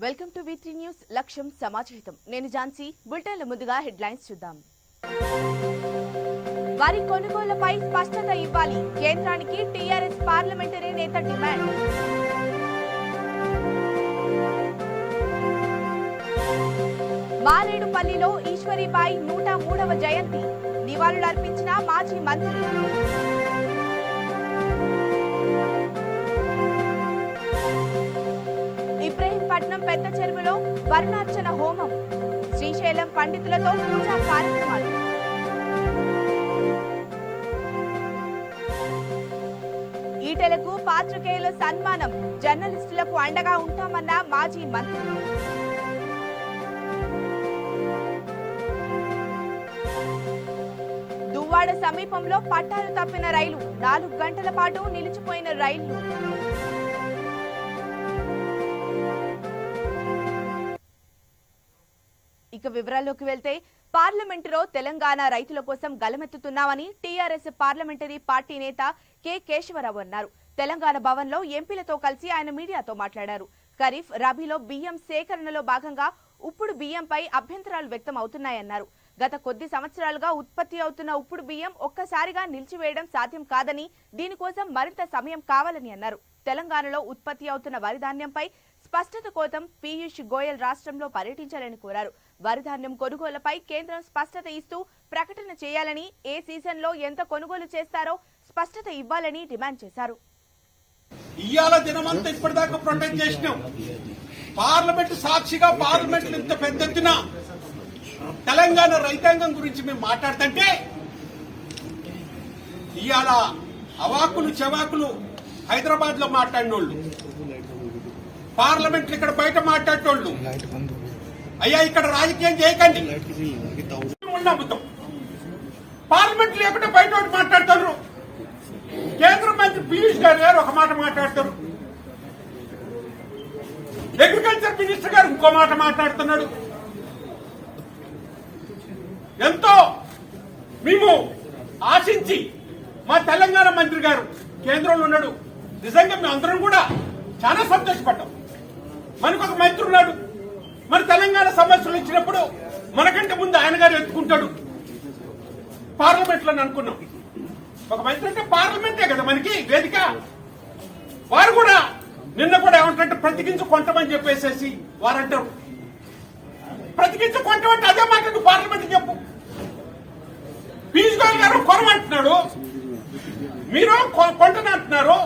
Welcome to V3 news లక్ష్యం సమాచారం. నేను ఝాన్సీ. బులెటిన్ల ముందుగా హెడ్లైన్స్ చూద్దాం. వరి కొనుగోళ్లపై స్పష్టత ఇవ్వాలి. కేంద్రానికి టీఆర్ఎస్ పార్లమెంటరీ నేత డిమాండ్. మారేడుపల్లిలో ఈశ్వరీబాయి 103వ జయంతి నివాళులర్పించిన మాజీ మంత్రి. ఇబ్రహీంపట్నం పెద్ద చెరువులో వర్ణార్చన హోమం. శ్రీశైలం పండితులతో పూజా కార్యక్రమాలు. ఈటెలకు పాత్రికేయుల సన్మానం. జర్నలిస్టులకు అండగా ఉంటామన్న మాజీ మంత్రి. దువ్వాడ సమీపంలో పట్టాలు తప్పిన రైలు. 4 గంటల పాటు నిలిచిపోయిన రైళ్లు. ఇక వివరాల్లోకి వెళ్తే, పార్లమెంటులో తెలంగాణ రైతుల కోసం గలమెత్తుతున్నామని టీఆర్ఎస్ పార్లమెంటరీ పార్టీ నేత కె కేశవరావు అన్నారు. తెలంగాణ భవన్లో ఎంపీలతో కలిసి ఆయన మీడియాతో మాట్లాడారు. ఖరీఫ్, రబీలో బియ్యం సేకరణలో భాగంగా ఉప్పుడు బియ్యంపై అభ్యంతరాలు వ్యక్తం అవుతున్నాయన్నారు. గత కొద్ది సంవత్సరాలుగా ఉత్పత్తి అవుతున్న ఉప్పుడు బియ్యం ఒక్కసారిగా నిలిచివేయడం సాధ్యం కాదని, దీనికోసం మరింత సమయం కావాలని అన్నారు. తెలంగాణలో ఉత్పత్తి అవుతున్న వరి ధాన్యంపై స్పష్టత కోసం పీయూష్ గోయల్ రాష్ట్రంలో పర్యటించాలని కోరారు. వరిధాన్యం కొనుగోలుపై కేంద్రం స్పష్టత ఇస్తూ ప్రకటన చేయాలని, ఏ సీజన్లో ఎంత కొనుగోలు చేస్తారో స్పష్టత ఇవ్వాలని డిమాండ్ చేశారు. ఇవాళ దినమంతా ఇప్పటిదాకా ప్రొటెక్ట్ చేసినాం. పార్లమెంట్ సాక్షిగా పార్లమెంట్ ఇంత పెద్ద ఎత్తున తెలంగాణ రైతాంగం గురించి మేము మాట్లాడుతుంటే ఇవాళ అవాకులు చెవాకులు హైదరాబాద్ లో మాట్లాడినోళ్ళు, పార్లమెంట్ ఇక్కడ బయట మాట్లాడేటోళ్ళు, అయ్యా ఇక్కడ రాజకీయం చేయకండి నమ్ముతాం. పార్లమెంట్ లేకుంటే బయట మాట్లాడతారు. కేంద్ర మంత్రి పీయూష్ గారు ఒక మాట మాట్లాడతారు, అగ్రికల్చర్ మినిస్టర్ గారు ఇంకో మాట మాట్లాడుతున్నాడు. ఎంతో మేము ఆశించి మా తెలంగాణ మంత్రి గారు కేంద్రంలో ఉన్నాడు. నిజంగా మేము అందరం కూడా చాలా సంతోషపడ్డాం. మనకు ఒక మంత్రి ఉన్నాడు. మన తెలంగాణ సమస్యలు ఇచ్చినప్పుడు మనకంటే ముందు ఆయన గారు ఎత్తుకుంటాడు పార్లమెంట్ లో అనుకున్నాం. ఒక మంత్రి అంటే పార్లమెంటే కదా మనకి వేదిక. వారు కూడా నిన్న కూడా ఏమంటే ప్రతికించు కొంటమని చెప్పేసేసి వారంటారు. ప్రతికించు కొంటమంటే అదే మాట నువ్వు పార్లమెంట్ చెప్పు. పీయూష్ గోయల్ గారు కొనమంటున్నాడు, మీరు కొంటనంటున్నారు.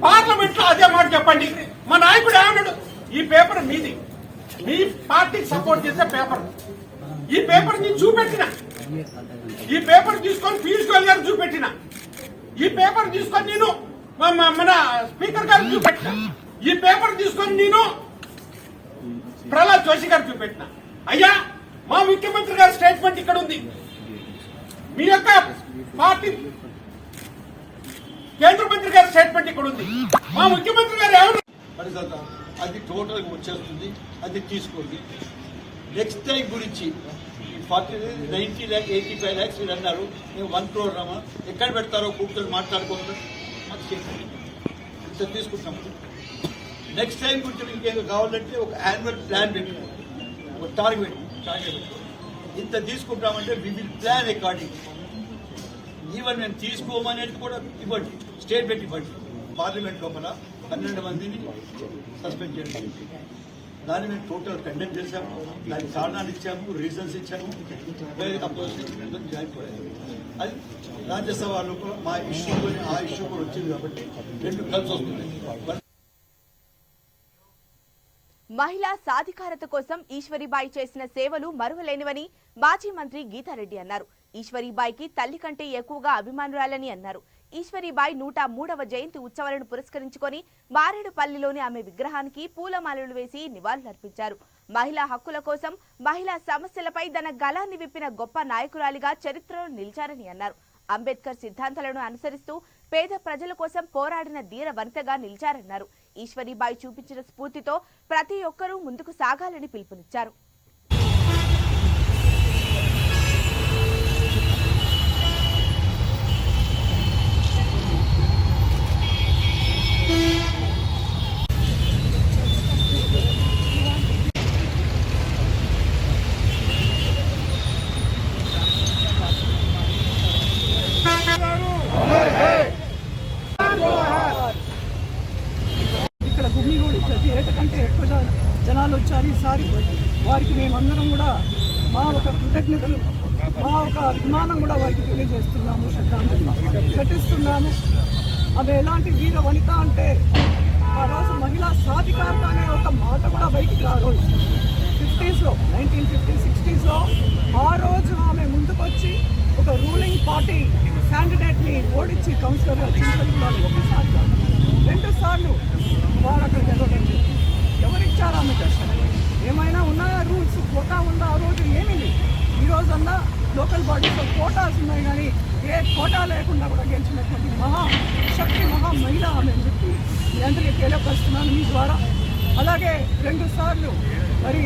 పార్లమెంట్ లో అదే మాట చెప్పండి. మా నాయకుడు ఏమన్నాడు, ఈ పేపర్ మీది, మీ పార్టీకి సపోర్ట్ చేసే పేపర్. ఈ పేపర్ నేను చూపెట్టిన, ఈ పేపర్ తీసుకొని పీయూష్ గోయల్ గారు చూపెట్టిన, ఈ పేపర్ తీసుకొని నేను మన స్పీకర్ గారు చూపెట్టిన, ఈ పేపర్ తీసుకొని నేను ప్రహ్లాద్ జోషి గారు చూపెట్టిన. అయ్యా మా ముఖ్యమంత్రి గారి స్టేట్మెంట్ ఇక్కడ ఉంది, మీ యొక్క పార్టీ కేంద్ర మంత్రి గారి స్టేట్మెంట్ ఇక్కడ ఉంది, మా ముఖ్యమంత్రి గారు ఎవరు అది టోటల్ వచ్చేస్తుంది, అది తీసుకోండి. నెక్స్ట్ టైం గురించి 90 lakhs 85 lakhs మీరు అన్నారు, మేము 1 crore రామా ఎక్కడ పెడతారో కూర్చొని మాట్లాడుకోండి, మాకు చెప్పండి, ఇంత తీసుకుంటాము. నెక్స్ట్ టైం గురించి ఇంకేదో కావాలంటే ఒక యాన్యువల్ ప్లాన్ పెట్టుకోండి, ఒక టార్గెట్ పెట్టుకోండి. ఇంత తీసుకుంటామంటే we will plan according. Even మేము తీసుకోమనేది కూడా ఇవ్వండి, స్టేట్మెంట్ ఇవ్వండి. పార్లమెంట్ లోపల 12 మందిని సస్పెండ్ చేయడం, దాన్ని మేము టోటల్ కండెమ్ చేశాము, దానికి కారణాలు ఇచ్చాము, రీజన్స్ ఇచ్చాము. అపోజిషన్ జాయిన్ పోయాము. అది రాజ్యసభ లోపల మా ఇష్యూ ఆ ఇష్యూ కూడా వచ్చింది కాబట్టి 2 కలిసి వస్తుంది. మహిళా సాధికారత కోసం ఈశ్వరీబాయి చేసిన సేవలు మరువలేనివని మాజీ మంత్రి గీతారెడ్డి అన్నారు. ఈశ్వరీబాయికి తల్లి కంటే ఎక్కువగా అభిమానురాలని అన్నారు. ఈశ్వరీబాయి 103వ జయంతి ఉత్సవాలను పురస్కరించుకొని మారేడుపల్లిలోని ఆమె విగ్రహానికి పూలమాలలు వేసి నివాళులర్పించారు. మహిళా హక్కుల కోసం, మహిళా సమస్యలపై తన గళాన్ని విప్పిన గొప్ప నాయకురాలిగా చరిత్రలో నిలిచారని అన్నారు. అంబేద్కర్ సిద్ధాంతాలను అనుసరిస్తూ పేద ప్రజల కోసం పోరాడిన ధీర వనితగా నిలిచారన్నారు. ఈశ్వరీబాయి చూపించిన స్ఫూర్తితో ప్రతి ఒక్కరూ ముందుకు సాగాలని పిలుపునిచ్చారు. ప్రతి ఏట కంటే ఎక్కువ జనాలు వచ్చారు ఈసారి. వారికి మేమందరం కూడా మా ఒక కృతజ్ఞతలు, మా ఒక అభిమానం కూడా వారికి తెలియజేస్తున్నాము, శ్రద్ధాంజలి ఘటిస్తున్నాము. ఆమె ఎలాంటి వీర వనిత అంటే ఆ రోజు మహిళా సాధికారత అనే ఒక మాట కూడా బయటికి రారోజు 50s, 1950s, 60s ఆ రోజు ఆమె ముందుకొచ్చి ఒక రూలింగ్ పార్టీ క్యాండిడేట్ని ఓడించి కౌన్సిలర్గా చింతలు ఒకసారి 2 సార్లు వారు అక్కడ గెలవడం. ఎవరిచ్చారు ఆమె కష్టం? ఏమైనా ఉన్నాయా రూల్స్? కోటా ఉందా? ఆ రోజు ఏమీ లేదు. ఈ రోజన్నా లోకల్ బాడీస్లో కోటాస్ ఉన్నాయి, కానీ ఏ కోటా లేకుండా కూడా గెలిచినటువంటి మహాశక్తి, మహిళ ఆమె అని చెప్పి మీ అందరికీ తెలియపరుస్తున్నాను మీ ద్వారా. అలాగే 2 సార్లు మరి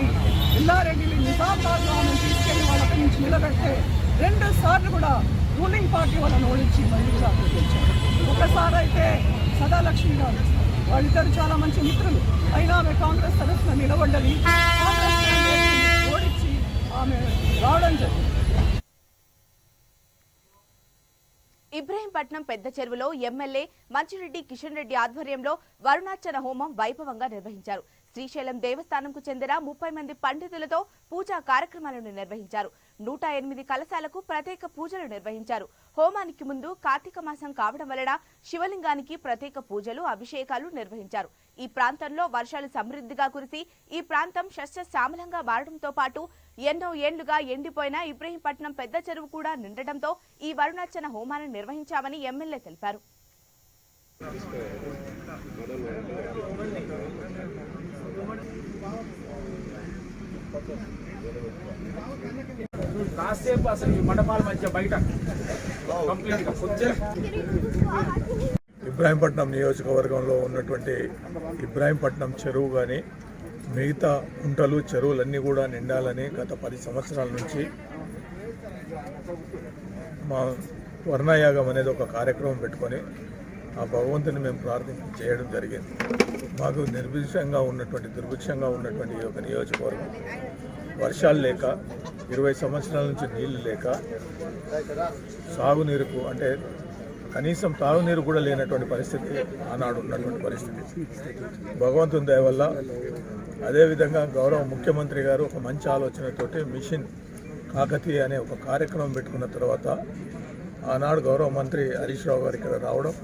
ఎల్లారెడ్డిని నిజామాబాద్లో ఆమె తీసుకెళ్లి వాళ్ళ అక్కడి నుంచి నిలబెడితే 2 సార్లు కూడా రూలింగ్ పార్టీ వాళ్ళని ఓడించి మళ్ళీ కూడా గెలిచారు. ఒకసారి అయితే సదాలక్ష్మి గారు, వాళ్ళిద్దరు చాలా మంచి మిత్రులు, అయినా ఆమె కాంగ్రెస్ తరఫున నిలబడ్డది. కాంగ్రెస్ ఓడించి ఆమె రావడం జరిగింది. ఇబ్రహీంపట్నం పెద్ద చెరువులో ఎమ్మెల్యే మంచిరెడ్డి కిషన్ రెడ్డి ఆధ్వర్యంలో వరుణార్చన హోమం వైభవంగా నిర్వహించారు. శ్రీశైలం దేవస్థానంకు చెందిన 30 మంది పండితులతో పూజా కార్యక్రమాలను నిర్వహించారు. 108 కలశాలకు ప్రత్యేక పూజలు నిర్వహించారు. హోమానికి ముందు కార్తీక మాసం కావడం వలన శివలింగానికి ప్రత్యేక పూజలు, అభిషేకాలు నిర్వహించారు. ఈ ప్రాంతంలో వర్షాలు సమృద్ధిగా కురిసి ఈ ప్రాంతం సస్యశ్యామలంగా మారడంతో పాటు ఎన్నో ఏళ్లుగా ఎండిపోయిన ఇబ్రహీంపట్నం పెద్ద చెరువు కూడా నిండటంతో ఈ వరుణార్చన హోమాన్ని నిర్వహించామని ఎమ్మెల్యే తెలిపారు. కాసేపు అసలు మండపాల మధ్య బయట ఇబ్రహీంపట్నం నియోజకవర్గంలో ఉన్నటువంటి ఇబ్రహీంపట్నం చెరువు కానీ మిగతా కుంటలు చెరువులన్నీ కూడా నిండాలని గత 10 సంవత్సరాల నుంచి మా వర్ణయాగం అనేది ఒక కార్యక్రమం పెట్టుకొని ఆ భగవంతుని మేము ప్రార్థన చేయడం జరిగింది. మాకు దుర్భిక్షంగా ఉన్నటువంటి ఈ యొక్క నియోజకవర్గం వర్షాలు లేక 20 సంవత్సరాల నుంచి నీళ్లు లేక సాగునీరుకు అంటే కనీసం తాగునీరు కూడా లేనటువంటి పరిస్థితి ఆనాడు ఉన్నటువంటి పరిస్థితి. భగవంతుని దయ వల్ల అదేవిధంగా గౌరవ ముఖ్యమంత్రి గారు ఒక మంచి ఆలోచనతోటి మిషన్ కాకతీయ అనే ఒక కార్యక్రమం పెట్టుకున్న తర్వాత ఆనాడు గౌరవ మంత్రి హరీష్ రావు గారు ఇక్కడ రావడం,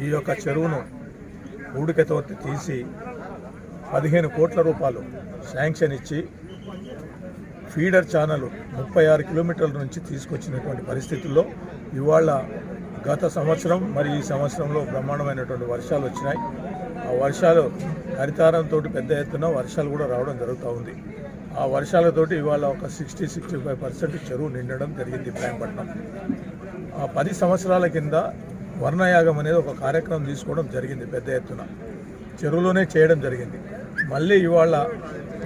ఈ యొక్క చెరువును ఊడికతో తీసి 15 కోట్ల రూపాయలు శాంక్షన్ ఇచ్చి ఫీడర్ ఛానల్ 36 కిలోమీటర్ల నుంచి తీసుకొచ్చినటువంటి పరిస్థితుల్లో ఇవాళ గత సంవత్సరం మరి ఈ సంవత్సరంలో బ్రహ్మాండమైనటువంటి వర్షాలు వచ్చినాయి. ఆ వర్షాలు హరితారంతో పెద్ద ఎత్తున వర్షాలు కూడా రావడం జరుగుతూ ఉంది. ఆ వర్షాలతోటి ఇవాళ ఒక 60-65% చెరువు నిండడం జరిగింది ఇబ్రహీంపట్నం. ఆ 10 సంవత్సరాల కింద వర్ణయాగం అనేది ఒక కార్యక్రమం తీసుకోవడం జరిగింది, పెద్ద ఎత్తున చెరువులోనే చేయడం జరిగింది. మళ్ళీ ఇవాళ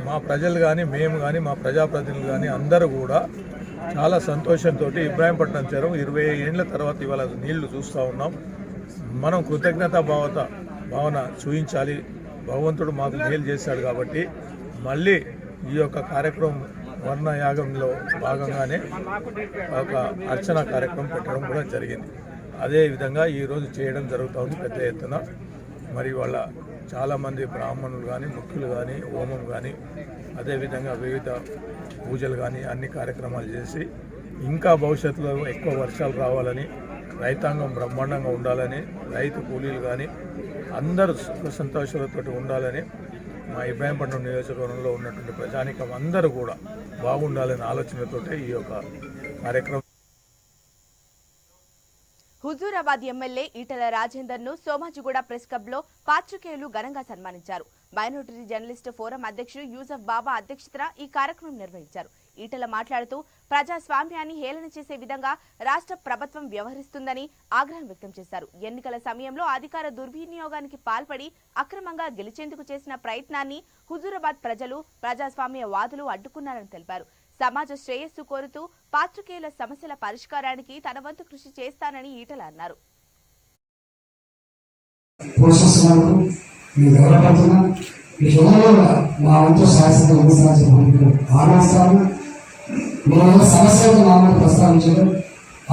మా ప్రజలు కానీ మేము కానీ మా ప్రజాప్రతినిధులు కానీ అందరూ కూడా చాలా సంతోషంతో ఇబ్రహీంపట్నం చెరువు 20 ఏళ్ల తర్వాత ఇవాళ నీళ్లు చూస్తూ ఉన్నాం. మనం కృతజ్ఞతా భావన చూపించాలి. భగవంతుడు మాకు మేలు చేశాడు కాబట్టి మళ్ళీ ఈ యొక్క కార్యక్రమం వర్ణయాగంలో భాగంగానే ఒక అర్చన కార్యక్రమం పెట్టడం కూడా జరిగింది. అదేవిధంగా ఈరోజు చేయడం జరుగుతూ ఉంది పెద్ద ఎత్తున. మరి వాళ్ళ చాలామంది బ్రాహ్మణులు కానీ ముఖ్యులు కానీ హోమం కానీ అదేవిధంగా వివిధ పూజలు కానీ అన్ని కార్యక్రమాలు చేసి ఇంకా భవిష్యత్తులో ఎక్కువ వర్షాలు రావాలని, రైతాంగం బ్రహ్మాండంగా ఉండాలని, రైతు కూలీలు కానీ అందరూ సుఖ సంతోషాలతో ఉండాలని మా ఇబ్రహీంపట్నం నియోజకవర్గంలో ఉన్నటువంటి ప్రజానికం అందరూ కూడా బాగుండాలనే ఆలోచనతో ఈ యొక్క కార్యక్రమం. హుజూరాబాద్ ఎమ్మెల్యే ఈటెల రాజేందర్ ను సోమాజిగూడ ప్రెస్ క్లబ్ లో పాత్రికేయులు ఘనంగా సన్మానించారు. మైనారిటీ జర్నలిస్ట్ ఫోరం అధ్యక్షుడు యూసఫ్ బాబా అధ్యక్షతన ఈ కార్యక్రమం నిర్వహించారు. ఈటెల మాట్లాడుతూ ప్రజాస్వామ్యాన్ని హేళన చేసే విధంగా రాష్ట్ర ప్రభుత్వం వ్యవహరిస్తుందని ఆగ్రహం వ్యక్తం చేశారు. ఎన్నికల సమయంలో అధికార దుర్వినియోగానికి పాల్పడి అక్రమంగా గెలిచేందుకు చేసిన ప్రయత్నాన్ని హుజూరాబాద్ ప్రజలు, ప్రజాస్వామ్యవాదులు అడ్డుకున్నారని తెలిపారు. సమాజ శ్రేయస్సు కోరుతూ పాత్రికేయుల సమస్యల పరిష్కారానికి తన వంతు కృషి చేస్తానని ఈటెల అన్నారు. సమస్యలు మామూలు ప్రస్తావించారు.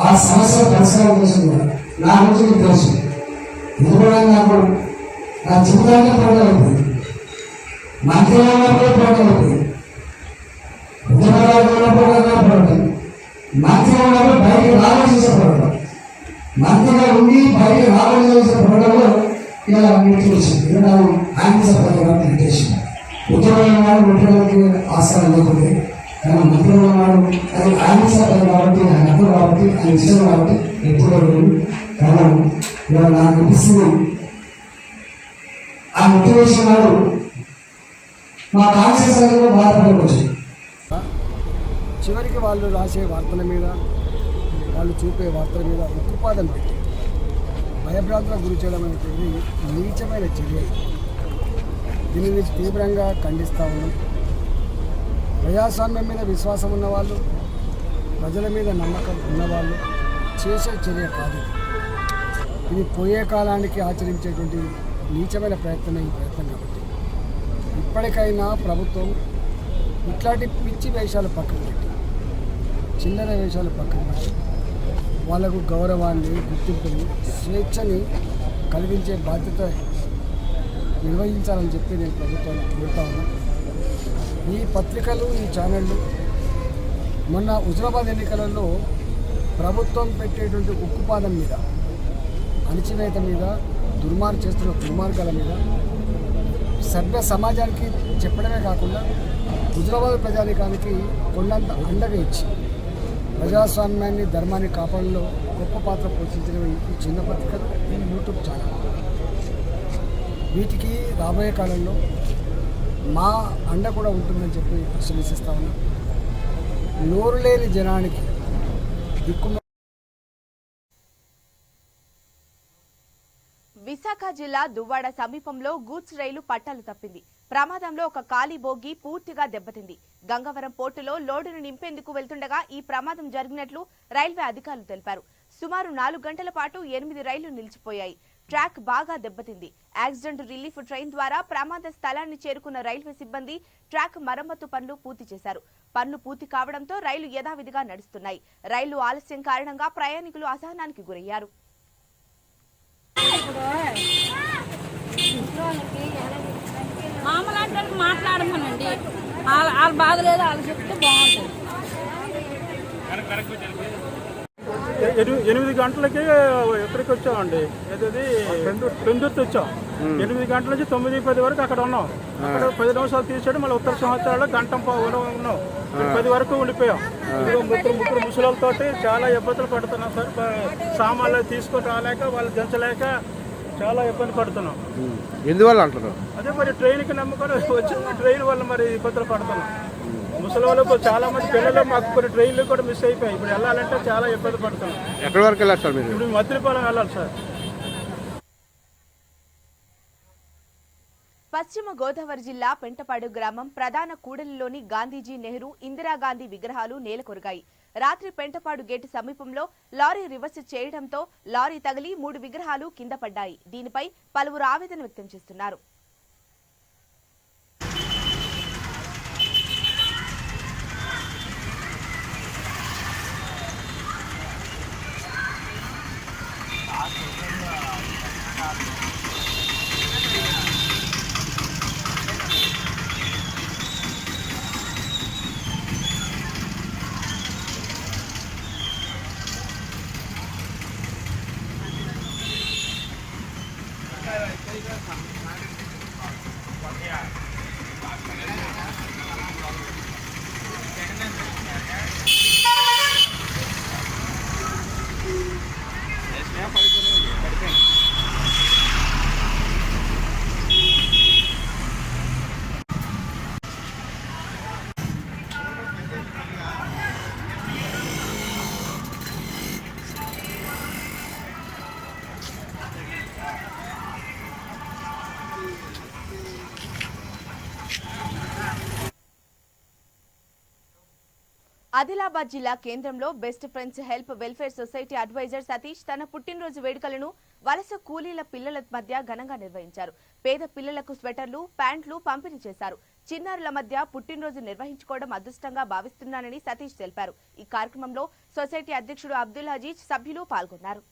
ఆ సమస్యల పరిష్కారం కోసం కూడా నా గురించి మీకు తెలుసు. ఎందుకంటే నాకు నా జీవితానికి ప్రాబ్లం అవుతుంది. మంత్రిగా ఉన్నప్పుడు పోరాటం అవుతుంది, ఉద్యోగాలు పోరాటం, మంత్రిగా ఉన్నప్పుడు బయటకు రావాల్సి చేసే పోరాటం, మంత్రిగా ఉండి బయటకు రావాల్సి చేసే పోరాటంలో ఇలా నిర్దేశించింది. ఇలా ఆంగ్ల పథకాలు నిర్దేశించింది. ఉద్యోగంలో వాడు ఉద్యోగాలకి ఆస్కారం లేకుంటే కానీ మంత్రిగా వాడు అది ఆంగ్ల పథకం కాబట్టి ఆయన అర్థం కాబట్టి ఆయన ఇష్టం కాబట్టి ఎప్పుడో కారణం ఇవాళ నాకు అనిపిస్తుంది. ఆ మోటివేషన్ వాడు మా కాన్షియస్ అనేది బాధపడవచ్చు. చివరికి వాళ్ళు రాసే వార్తల మీద, వాళ్ళు చూపే వార్తల మీద ఉక్కుపాదం పెట్టి భయభ్రాంతులకు గురి చేయడం అనేది నీచమైన చర్య. దీనిని తీవ్రంగా ఖండిస్తూ ఉన్నాం. ప్రజాస్వామ్యం మీద విశ్వాసం ఉన్నవాళ్ళు, ప్రజల మీద నమ్మకం ఉన్నవాళ్ళు చేసే చర్య కాదు. ఇది పోయే కాలానికి ఆచరించేటువంటి నీచమైన ప్రయత్నం ఈ ప్రయత్నం కాబట్టి ఇప్పటికైనా ప్రభుత్వం ఇట్లాంటి పిచ్చి వేషాలు పక్కన పెట్టి, చిల్లర వేషాలు పక్కన పెట్టి వాళ్ళకు గౌరవాన్ని, గుర్తింపుని, స్వేచ్ఛని కలిగించే బాధ్యత నిర్వహించాలని చెప్పి నేను ప్రభుత్వాన్ని కోరుతా ఉన్నా. ఈ పత్రికలు, ఈ ఛానళ్ళు మొన్న హుజరాబాద్ ఎన్నికలలో ప్రభుత్వం పెట్టేటువంటి ఉక్కుపాదం మీద, అణచివేత మీద, చేస్తున్న దుర్మార్గాల మీద సభ్య సమాజానికి చెప్పడమే కాకుండా హుజరాబాద్ ప్రజానికానికి కొండంత అండగా ఇచ్చి ప్రజాస్వామ్యాన్ని, ధర్మాన్ని కాపాడంలో గొప్ప పాత్ర పోషించిన ఈ చిన్న పత్రికలు, ఈ యూట్యూబ్ ఛానల్, వీటికి రాబోయే కాలంలో మా అండ కూడా ఉంటుందని చెప్పి విశ్వసిస్తా ఉన్నాం. నోరు లేని జనానికి దిక్కు. విశాఖ జిల్లా దువ్వాడ సమీపంలో గూడ్స్ రైలు పట్టాలు తప్పింది. ప్రమాదంలో ఒక ఖాళీ బోగి పూర్తిగా దెబ్బతింది. గంగవరం పోర్టులో లోడును నింపేందుకు వెళ్తుండగా ఈ ప్రమాదం జరిగినట్లు రైల్వే అధికారులు తెలిపారు. సుమారు 4 గంటల పాటు 8 రైళ్లు నిలిచిపోయాయి. ట్రాక్ బాగా దెబ్బతింది. యాక్సిడెంట్ రిలీఫ్ ట్రైన్ ద్వారా ప్రమాద స్థలాన్ని చేరుకున్న రైల్వే సిబ్బంది ట్రాక్ మరమ్మతు పనులు పూర్తి చేశారు. పనులు పూర్తి కావడంతో రైళ్లు యథావిధిగా నడుస్తున్నాయి. రైలు ఆలస్యం కారణంగా ప్రయాణికులు అసహనానికి గురయ్యారు. మామూలు మాట్లాడమనండి, వాళ్ళ బాధ లేదు, వాళ్ళు చెప్తే బాగుంటుంది. 8 గంటలకి ఎక్కడికి వచ్చామండి, ఏదది పెందుర్తి వచ్చాం. 8 గంటల నుంచి 9:10 వరకు అక్కడ ఉన్నాం. అక్కడ 10 నిమిషాలు తీసాడు, మళ్ళీ ఉత్తర సంవత్సరాలు గంట ఉన్నాం. 10 వరకు ఉండిపోయాం. ముగ్గురు ముసలితోటి చాలా ఇబ్బందులు పడుతున్నాం సార్. సామాన్లు తీసుకొని రాలేక, వాళ్ళు దించలేక చాలా ఇబ్బంది పడుతున్నాం. ఎందువల్ల అంటున్నాం? అదే మరి ట్రైన్కి నమ్ముకొని వచ్చిన ట్రైన్ వల్ల మరి ఇబ్బందులు పడుతున్నాం. ముసలి వాళ్ళకు చాలా మంది పిల్లలు, మాకు కొన్ని ట్రైన్లు కూడా మిస్ అయిపోయాయి. ఇప్పుడు వెళ్ళాలంటే చాలా ఇబ్బంది పడుతున్నాం. ఎక్కడి వరకు వెళ్ళాలి సార్ మీరు? ఇప్పుడు మద్దిపాలెం వెళ్ళాలి సార్. పశ్చిమ గోదావరి జిల్లా పెంటపాడు గ్రామం ప్రధాన కూడలిలోని గాంధీజీ, నెహ్రూ, ఇందిరాగాంధీ విగ్రహాలు నేలకొరిగాయి. రాత్రి పెంటపాడు గేటు సమీపంలో లారీ రివర్స్ చేయడంతో లారీ తగిలి 3 విగ్రహాలు కింద పడ్డాయి. దీనిపై పలువురు ఆవేదన వ్యక్తం చేస్తున్నారు. ఆదిలాబాద్ జిల్లా కేంద్రంలో best friends help welfare society advisor Satish తన పుట్టినరోజు వేడుకలను వలస కూలీల పిల్లల మధ్య ఘనంగా నిర్వహించారు. పేద పిల్లలకు స్వెటర్లు, ప్యాంట్లు పంపిణీ చేశారు. చిన్నారుల మధ్య పుట్టినరోజు నిర్వహించుకోవడం అదృష్టంగా భావిస్తున్నానని సతీష్ తెలిపారు. ఈ కార్యక్రమంలో సొసైటీ అధ్యక్షుడు అబ్దుల్ అజీజ్, సభ్యులు పాల్గొన్నారు.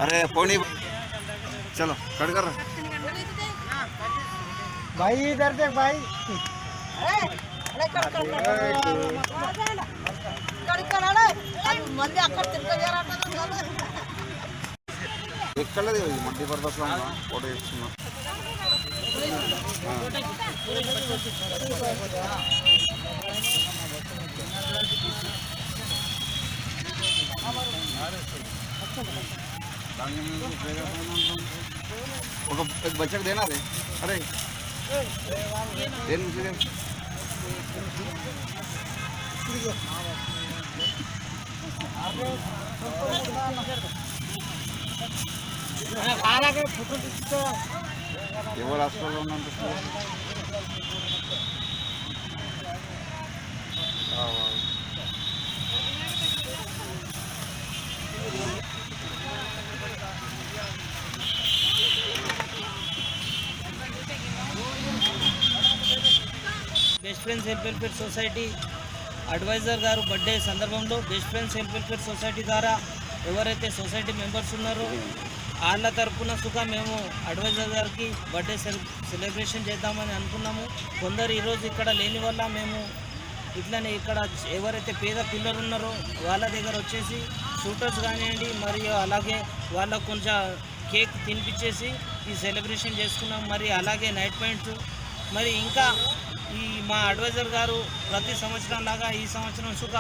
अरे पोनी चलो कट कर भाई इधर देख भाई ఎక్కడది మల్టీ పర్పస్ లో ఫోటో ఇస్తున్నా एक बच्चा को देना रे अरे देन मुझे ఎవరు హాస్పిటల్లో ఉన్నంత best friends help welfare society advisor గారు బర్త్డే సందర్భంలో best friends help welfare society ద్వారా ఎవరైతే సొసైటీ మెంబర్స్ ఉన్నారో వాళ్ళ తరపున సుఖ మేము అడ్వైజర్ గారికి బర్త్డే సెలబ్రేషన్ చేద్దామని అనుకున్నాము. కొందరు ఈరోజు ఇక్కడ లేని వల్ల మేము ఇట్లనే ఇక్కడ ఎవరైతే పేద పిల్లలు ఉన్నారో వాళ్ళ దగ్గర వచ్చేసి షూటర్స్ కానివ్వండి మరియు అలాగే వాళ్ళకు కొంచెం కేక్ తినిపించేసి ఈ సెలబ్రేషన్ చేసుకున్నాం. మరి అలాగే నైట్ పాయింట్స్ మరి ఇంకా ఈ మా అడ్వైజర్ గారు ప్రతి సంవత్సరం లాగా ఈ సంవత్సరం సుఖ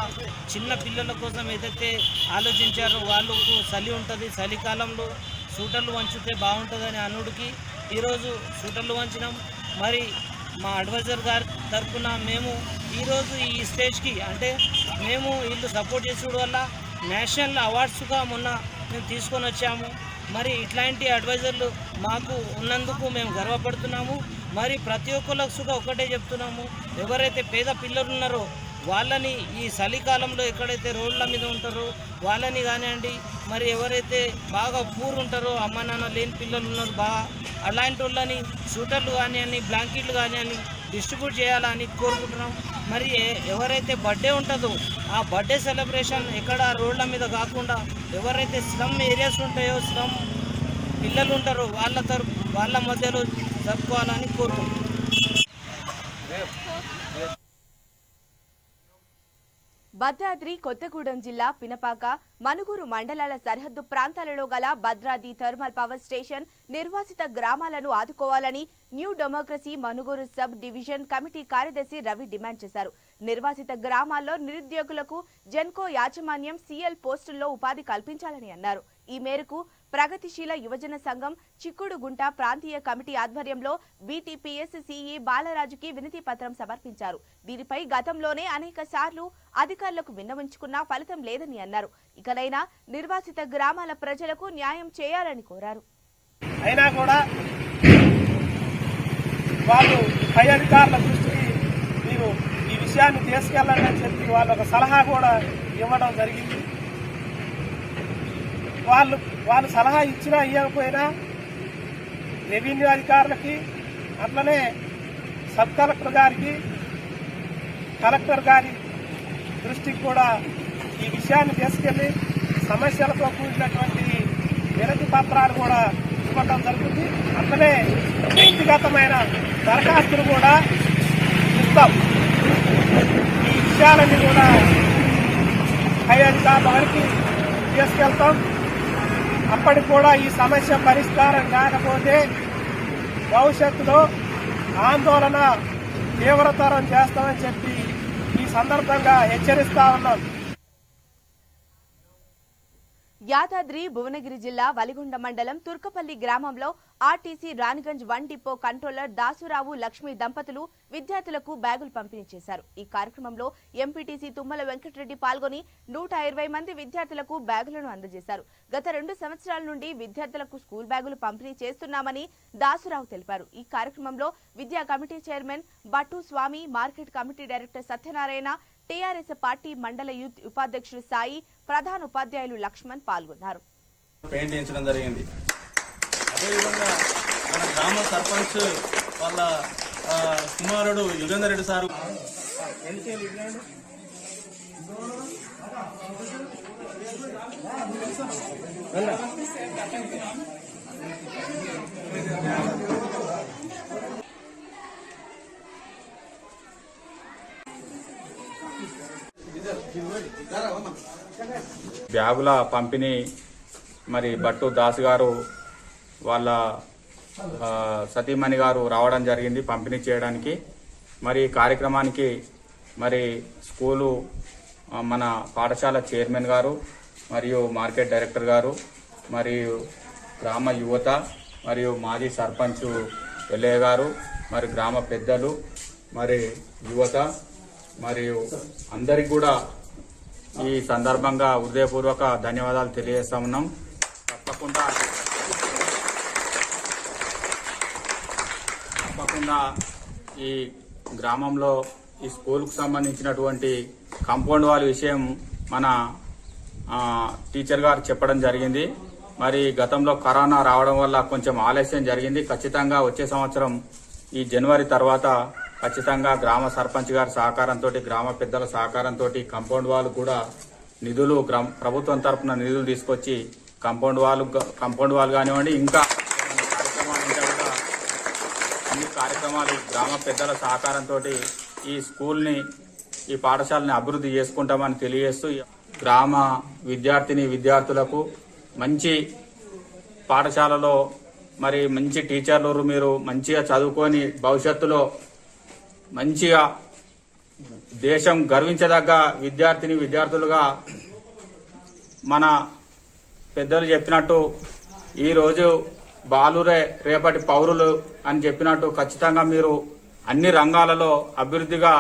చిన్న పిల్లల కోసం ఏదైతే ఆలోచించారో వాళ్ళకు చలి ఉంటుంది, చలికాలంలో సూటర్లు వంచితే బాగుంటుందని అనుడికి ఈరోజు సూటర్లు వంచినాం. మరి మా అడ్వైజర్ గారి తరఫున మేము ఈరోజు ఈ స్టేజ్కి అంటే మేము వీళ్ళు సపోర్ట్ చేసడం వల్ల నేషనల్ అవార్డ్స్గా మొన్న మేము తీసుకొని వచ్చాము. మరి ఇట్లాంటి అడ్వైజర్లు మాకు ఉన్నందుకు మేము గర్వపడుతున్నాము. మరి ప్రతి ఒక్కరికి సుఖ ఒకటే చెప్తున్నాము, ఎవరైతే పేద పిల్లలు ఉన్నారో వాళ్ళని ఈ చలికాలంలో ఎక్కడైతే రోడ్ల మీద ఉంటారో వాళ్ళని కానివ్వండి, మరి ఎవరైతే బాగా పూర్ ఉంటారో అమ్మ నాన్న లేని పిల్లలు ఉన్నారు బాగా అలాంటి వాళ్ళని షూటర్లు కానివ్వండి బ్లాంకెట్లు కానివ్వండి డిస్ట్రిబ్యూట్ చేయాలని కోరుకుంటున్నాం. మరి ఎవరైతే బర్త్డే ఉంటుందో ఆ బర్త్డే సెలబ్రేషన్ ఎక్కడ రోడ్ల మీద కాకుండా ఎవరైతే స్లమ్ ఏరియాస్ ఉంటాయో స్లమ్ పిల్లలు ఉంటారో వాళ్ళ మధ్యలో జరుపుకోవాలని కోరుకుంటున్నాం. భద్రాద్రి కొత్తగూడెం జిల్లా పినపాక మనుగురు మండలాల సరిహద్దు ప్రాంతాలలో గల భద్రాద్రి థర్మల్ పవర్ స్టేషన్ నిర్వాసిత గ్రామాలను ఆదుకోవాలని new democracy Manuguru sub division committee కార్యదర్శి రవి డిమాండ్ చేశారు. నిర్వాసిత గ్రామాల్లో నిరుద్యోగులకు జెన్కో యాజమాన్యం సీఎల్ పోస్టుల్లో ఉపాధి కల్పించాలని అన్నారు. ఈ మేరకు ప్రగతిశీల యువజన సంఘం చిక్కుడుగుంట ప్రాంతీయ కమిటీ ఆధ్వర్యంలో బీటీపీఎస్ సీఈ బాలరాజుకి వినతి పత్రం సమర్పించారు. దీనిపై గతంలోనే అనేక సార్లు అధికారులకు విన్నవించుకున్నా ఫలితం లేదని అన్నారు. ఇకనైనా నిర్వాసిత గ్రామాల ప్రజలకు న్యాయం చేయాలని కోరారు. అయినా కూడా వాళ్ళు పై అధికారుల దృష్టికి మీరు ఈ విషయాన్ని తీసుకెళ్లాలని చెప్పి వాళ్ళు ఒక సలహా కూడా ఇవ్వడం జరిగింది. వాళ్ళు సలహా ఇచ్చినా ఇవ్వకపోయినా రెవెన్యూ అధికారులకి అట్లనే సబ్ కలెక్టర్ గారికి కలెక్టర్ గారి దృష్టికి కూడా ఈ విషయాన్ని తీసుకెళ్లి సమస్యలతో కూడినటువంటి వినతి పత్రాలు కూడా ఇవ్వడం జరుగుతుంది. అట్లనే వ్యక్తిగతమైన దరఖాస్తులు కూడా ఇస్తాం. ఈ విషయాలన్నీ కూడా పై అధికారుల వరకు తీసుకెళ్తాం. అప్పటికి కూడా ఈ సమస్య పరిష్కారం కాకపోతే భవిష్యత్తులో ఆందోళన తీవ్రతరం చేస్తామని చెప్పి ఈ సందర్భంగా హెచ్చరిస్తా ఉన్నాం. యాదాద్రి భువనగిరి జిల్లా వలిగొండ మండలం తుర్కపల్లి గ్రామంలో RTC Raniganj 1 depot controller Dasurao Lakshmi దంపతులు విద్యార్థులకు బ్యాగులు పంపిణీ చేశారు. ఈ కార్యక్రమంలో ఎంపీటీసీ తుమ్మల వెంకటరెడ్డి పాల్గొని 120 మంది విద్యార్థులకు బ్యాగులను అందజేశారు. గత 2 సంవత్సరాల నుండి విద్యార్థులకు స్కూల్ బ్యాగులు పంపిణీ చేస్తున్నామని దాసురావు తెలిపారు. ఈ కార్యక్రమంలో విద్యా committee chairman Battu Swamy, market committee director Satyanarayana, TRS party మండల యూత్ ఉపాధ్యక్షుడు సాయి, ప్రధాన ఉపాధ్యాయులు లక్ష్మణ్ పాల్గొన్నారు. పెయింట్ చేయించడం జరిగింది. అదేవిధంగా మన గ్రామ సర్పంచ్ వాళ్ళ కుమారుడు యుగేందర్ రెడ్డి సారు బ్యాగుల పంపిణీ మరి భట్టు దాస్ గారు వాళ్ళ సతీమణి గారు రావడం జరిగింది పంపిణీ చేయడానికి. మరి కార్యక్రమానికి మరి స్కూలు మన పాఠశాల చైర్మన్ గారు మరియు మార్కెట్ డైరెక్టర్ గారు మరియు గ్రామ యువత మరియు మాజీ సర్పంచ్ ఎల్లయ్య గారు మరి గ్రామ పెద్దలు మరి యువత మరియు అందరికి కూడా ఈ సందర్భంగా హృదయపూర్వక ధన్యవాదాలు తెలియజేస్తా ఉన్నాం. తప్పకుండా ఈ గ్రామంలో ఈ స్కూల్కు సంబంధించినటువంటి కాంపౌండ్ వాల్ విషయం మన టీచర్ గారు చెప్పడం జరిగింది. మరి గతంలో కరోనా రావడం వల్ల కొంచెం ఆలస్యం జరిగింది. ఖచ్చితంగా వచ్చే సంవత్సరం ఈ జనవరి తర్వాత ఖచ్చితంగా గ్రామ సర్పంచ్ గారి సహకారంతో గ్రామ పెద్దల సహకారంతో కాంపౌండ్ వాల్ కూడా నిధులు ప్రభుత్వం తరఫున నిధులు తీసుకొచ్చి కాంపౌండ్ వాల్ కానివ్వండి ఇంకా అన్ని కార్యక్రమాలు గ్రామ పెద్దల సహకారంతో ఈ స్కూల్ని ఈ పాఠశాలని అభివృద్ధి చేసుకుంటామని తెలియజేస్తూ గ్రామ విద్యార్థులకు మంచి పాఠశాలలో మరి మంచి టీచర్లు మీరు మంచిగా చదువుకొని భవిష్యత్తులో మంచిగా దేశం గర్వించదగ్గ విద్యార్థులుగా మన పెద్దలు చెప్పినట్టు ఈరోజు బాలురే రేపటి పౌరులు అని చెప్పినట్టు ఖచ్చితంగా మీరు అన్ని రంగాలలో అభివృద్ధిగా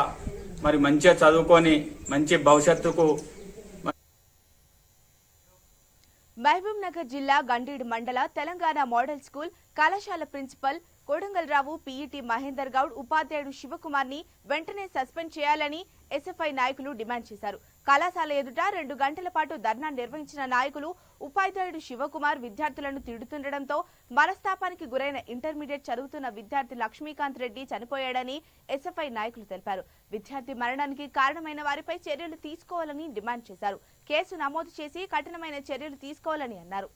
మరి మంచిగా చదువుకొని మంచి భవిష్యత్తుకు. మహబూబ్ నగర్ జిల్లా గండీడు మండల తెలంగాణ మోడల్ స్కూల్ కళాశాల ప్రిన్సిపల్ కోడంగల్రావు పీఈటీ మహేందర్ గౌడ్ ఉపాధ్యాయుడు శివకుమార్ ని వెంటనే సస్పెండ్ చేయాలని ఎస్ఎఫ్ఐ నాయకులు డిమాండ్ చేశారు. కళాశాల ఎదుట 2 గంటల పాటు ధర్నా నిర్వహించిన నాయకులు ఉపాధ్యాయుడు శివకుమార్ విద్యార్థులను తిడుతుండటంతో మనస్తాపానికి గురైన ఇంటర్మీడియట్ చదువుతున్న విద్యార్థి లక్ష్మీకాంత్ రెడ్డి చనిపోయాడని ఎస్ఎఫ్ఐ నాయకులు తెలిపారు. విద్యార్థి మరణానికి కారణమైన వారిపై చర్యలు తీసుకోవాలని డిమాండ్ చేశారు. కేసు నమోదు చేసి కఠినమైన చర్యలు తీసుకోవాలని అన్నారు.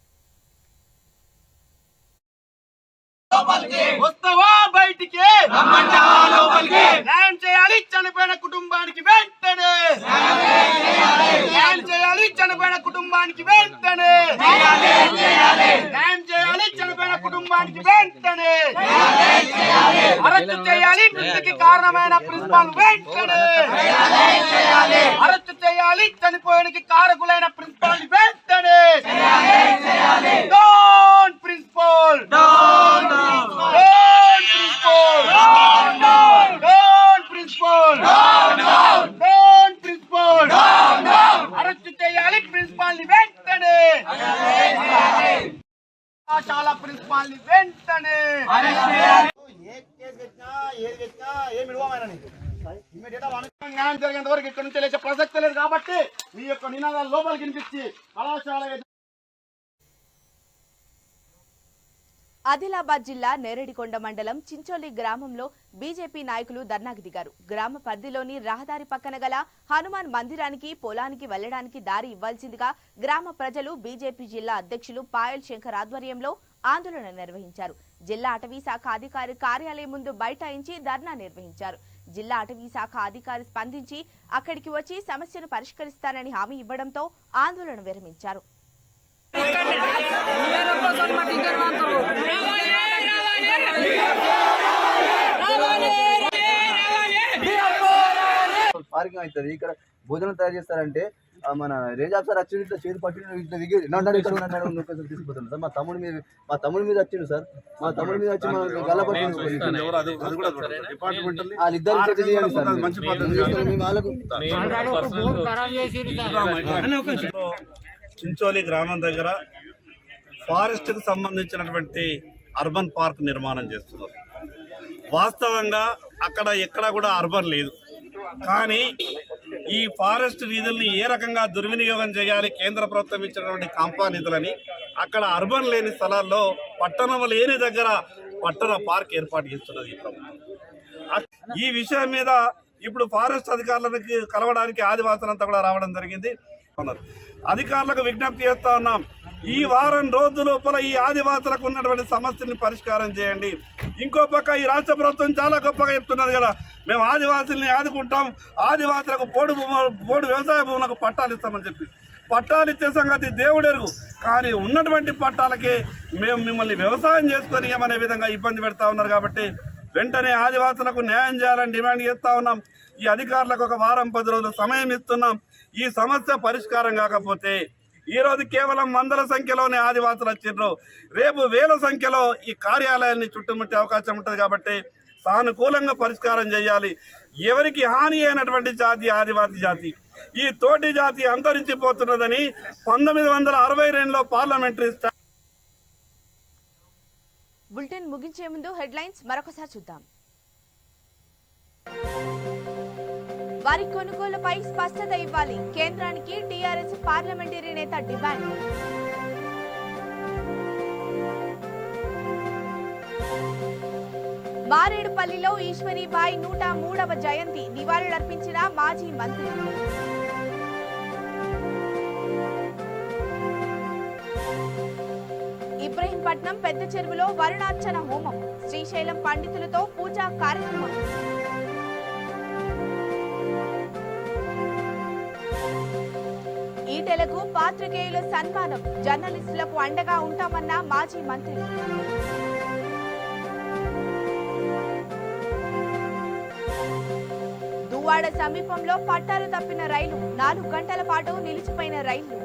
వస్తావా బయటికి న్యాయం చేయాలి చనిపోయిన కుటుంబానికి వెంటనే న్యాయం చేయాలి చనిపోయిన కుటుంబానికి వెంటనే న్యాయం చేయాలి చనిపోయిన కుటుంబానికి వెంటనే అరెస్టు చేయాలి మృతికి కారణమైన ప్రిన్సిపాల్ వెంటనే అరెస్టు చేయాలి చనిపోయినకి కారకులైన ప్రిన్సిపాల్ వెంటనే డోంట్ ప్రిన్సిపల్ అరెస్ట్ చేయాలి ప్రిన్సిపాల్ ని వెంటనే కళాశాల ప్రిన్సిపాల్ ని వెంటనే న్యాయం జరిగేంత వరకు ఇక్కడ నుంచి లేచే ప్రసక్తి లేదు కాబట్టి మీ యొక్క నినాదాలు లోపలికి వినిపించి కళాశాల. ఆదిలాబాద్ జిల్లా నేరేడికొండ మండలం చించోలి గ్రామంలో బీజేపీ నాయకులు ధర్నాకు దిగారు. గ్రామ పరిధిలోని రహదారి పక్కన గల హనుమాన్ మందిరానికి పొలానికి వెళ్లడానికి దారి ఇవ్వాల్సిందిగా గ్రామ ప్రజలు బీజేపీ జిల్లా అధ్యక్షులు పాయల్ శంకర్ ఆధ్వర్యంలో ఆందోళన నిర్వహించారు. జిల్లా అటవీ శాఖ అధికారి కార్యాలయం ముందు బైఠాయించి ధర్నా నిర్వహించారు. జిల్లా అటవీ శాఖ అధికారి స్పందించి అక్కడికి వచ్చి సమస్యను పరిష్కరిస్తానని హామీ ఇవ్వడంతో ఆందోళన విరమించారు. పార్కింగ్ అవుతుంది. ఇక్కడ భోజనం తయారు చేస్తారంటే మన రేంజ్ ఆఫీసర్ వచ్చి ఇట్లా చేతి పట్టి ఇట్లా దిగి తీసుకుపోతున్నాడు సార్. మా తమ్ముడి మీద వచ్చిండు సార్. మా తమ్ముడి మీద వచ్చి వాళ్ళకు చించోలి గ్రామం దగ్గర ఫారెస్ట్ కు సంబంధించినటువంటి అర్బన్ పార్క్ నిర్మాణం చేస్తున్నారు. వాస్తవంగా అక్కడ ఎక్కడా కూడా అర్బన్ లేదు. కానీ ఈ ఫారెస్ట్ నిధుల్ని ఏ రకంగా దుర్వినియోగం చేయాలి, కేంద్ర ప్రభుత్వం ఇచ్చినటువంటి కాంపా నిధులని అక్కడ అర్బన్ లేని స్థలాల్లో పట్టణం లేని దగ్గర పట్టణ పార్క్ ఏర్పాటు చేస్తున్నది ఈ ప్రభుత్వం. ఈ విషయం మీద ఇప్పుడు ఫారెస్ట్ అధికారులకి కలవడానికి ఆదివాసులంతా కూడా రావడం జరిగింది. అధికారులకు విజ్ఞప్తి చేస్తా ఉన్నాం, ఈ వారం రోజుల లోపల ఈ ఆదివాసులకు ఉన్నటువంటి సమస్యని పరిష్కారం చేయండి. ఇంకో పక్క ఈ రాష్ట్ర ప్రభుత్వం చాలా గొప్పగా చెప్తున్నది కదా, మేము ఆదివాసుల్ని ఆదుకుంటాం, ఆదివాసులకు పోడు వ్యవసాయ భూములకు పట్టాలు ఇస్తామని చెప్పి. పట్టాలు ఇచ్చే సంగతి దేవుడెరుగు, కానీ ఉన్నటువంటి పట్టాలకే మేము మిమ్మల్ని వ్యవసాయం చేసుకొని అనే విధంగా ఇబ్బంది పెడతా ఉన్నారు. కాబట్టి వెంటనే ఆదివాసులకు న్యాయం చేయాలని డిమాండ్ చేస్తా ఉన్నాం. ఈ అధికారులకు ఒక వారం 10 రోజులు సమయం ఇస్తున్నాం. ఈ సమస్య పరిష్కారం కాకపోతే ఈ రోజు కేవలం వందల సంఖ్యలోనే ఆదివాసులు వచ్చిండ్రు, రేపు వేల సంఖ్యలో ఈ కార్యాలయాన్ని చుట్టుముట్టే అవకాశం ఉంటుంది. కాబట్టి సానుకూలంగా పరిష్కారం చేయాలి. ఎవరికి హాని అయినటువంటి జాతి ఆదివాసీ జాతి. ఈ తోటి జాతి అంతరించిపోతున్నదని 1962లో పార్లమెంటరీ బులెటిన్ ముగించే ముందు హెడ్లైన్స్ మరొకసారి చూద్దాం. వారి కొనుగోలుపై స్పష్టత ఇవ్వాలి, కేంద్రానికి టీఆర్ఎస్ పార్లమెంటరీ నేత డిమాండ్. మారేడుపల్లిలో ఈశ్వరీబాయి 103వ జయంతి నివాళులర్పించిన మాజీ మంత్రి. ఇబ్రహీంపట్నం పెద్ద చెరువులో వరుణార్చన హోమం, శ్రీశైలం పండితులతో పూజా కార్యక్రమం. ఈటెలకు పాత్రికేయుల సన్మానం, జర్నలిస్టులకు అండగా ఉంటామన్న మాజీ మంత్రి. దువ్వాడ సమీపంలో పట్టాలు తప్పిన రైలు, 4 గంటల పాటు నిలిచిపోయిన రైలు.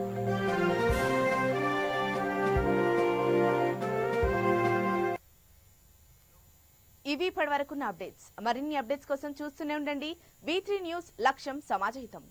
ఇవి ఇప్పటివరకున్న అప్డేట్స్. మరిన్ని అప్డేట్స్ కోసం చూస్తూనే ఉండండి V3 న్యూస్, లక్ష్యం సమాజహితం.